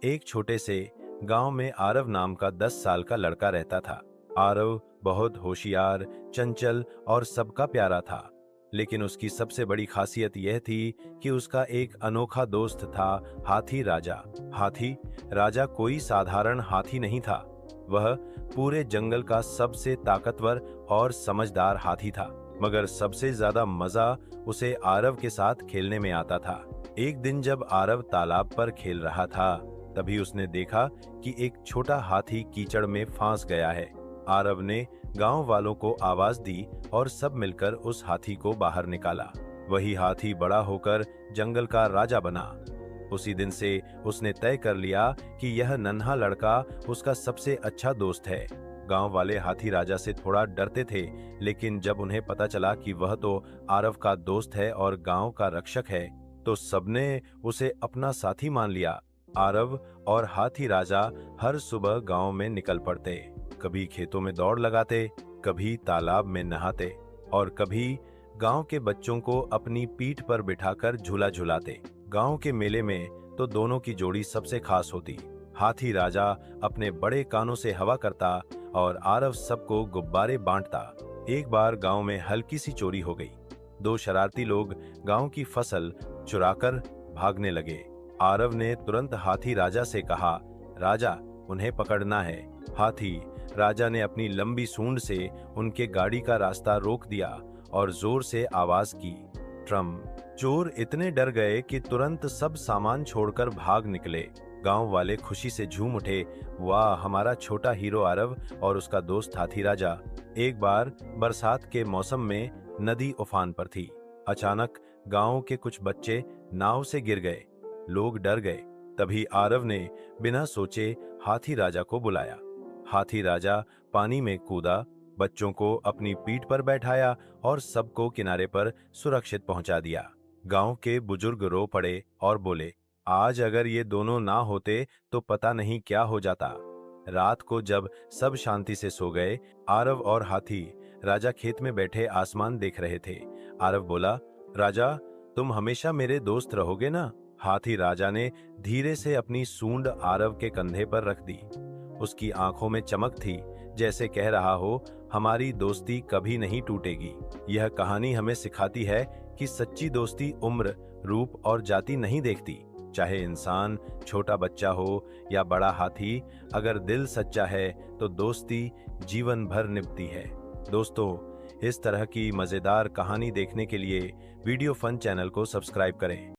एक छोटे से गांव में आरव नाम का 10 साल का लड़का रहता था। आरव बहुत होशियार, चंचल और सबका प्यारा था। लेकिन उसकी सबसे बड़ी खासियत यह थी कि उसका एक अनोखा दोस्त था, हाथी राजा। हाथी राजा कोई साधारण हाथी नहीं था। वह पूरे जंगल का सबसे ताकतवर और समझदार हाथी था। मगर सबसे ज्यादा मजा उसे आरव के साथ खेलने में आता था। एक दिन जब आरव तालाब पर खेल रहा था, तभी उसने देखा कि एक छोटा हाथी कीचड़ में फंस गया है। आरव ने गांव वालों को आवाज दी और सब मिलकर उस हाथी को बाहर निकाला। वही हाथी बड़ा होकर जंगल का राजा बना। उसी दिन से उसने तय कर लिया कि यह नन्हा लड़का उसका सबसे अच्छा दोस्त है। गांव वाले हाथी राजा से थोड़ा डरते थे, लेकिन जब उन्हें पता चला कि वह तो आरव का दोस्त है और गांव का रक्षक है, तो सबने उसे अपना साथी मान लिया। आरव और हाथी राजा हर सुबह गांव में निकल पड़ते। कभी खेतों में दौड़ लगाते, कभी तालाब में नहाते और कभी गांव के बच्चों को अपनी पीठ पर बिठाकर झूला झुलाते। गांव के मेले में तो दोनों की जोड़ी सबसे खास होती। हाथी राजा अपने बड़े कानों से हवा करता और आरव सबको गुब्बारे बांटता। एक बार गांव में हल्की सी चोरी हो गई। दो शरारती लोग गांव की फसल चुराकर भागने लगे। आरव ने तुरंत हाथी राजा से कहा, राजा, उन्हें पकड़ना है। हाथी राजा ने अपनी लंबी सूंड से उनके गाड़ी का रास्ता रोक दिया और जोर से आवाज की, ट्रम। चोर इतने डर गए कि तुरंत सब सामान छोड़कर भाग निकले। गांव वाले खुशी से झूम उठे, वाह, हमारा छोटा हीरो आरव और उसका दोस्त हाथी राजा। एक बार बरसात के मौसम में नदी उफान पर थी। अचानक गांव के कुछ बच्चे नाव से गिर गए। लोग डर गए। तभी आरव ने बिना सोचे हाथी राजा को बुलाया। हाथी राजा पानी में कूदा, बच्चों को अपनी पीठ पर बैठाया और सबको किनारे पर सुरक्षित पहुंचा दिया। गांव के बुजुर्ग रो पड़े और बोले, आज अगर ये दोनों ना होते तो पता नहीं क्या हो जाता। रात को जब सब शांति से सो गए, आरव और हाथी राजा खेत में बैठे आसमान देख रहे थे। आरव बोला, राजा, तुम हमेशा मेरे दोस्त रहोगे ना? हाथी राजा ने धीरे से अपनी सूंड आरव के कंधे पर रख दी। उसकी आंखों में चमक थी, जैसे कह रहा हो, हमारी दोस्ती कभी नहीं टूटेगी। यह कहानी हमें सिखाती है कि सच्ची दोस्ती उम्र, रूप और जाति नहीं देखती। चाहे इंसान छोटा बच्चा हो या बड़ा हाथी, अगर दिल सच्चा है तो दोस्ती जीवन भर निभती है। दोस्तों, इस तरह की मजेदार कहानी देखने के लिए वीडियो फन चैनल को सब्सक्राइब करें।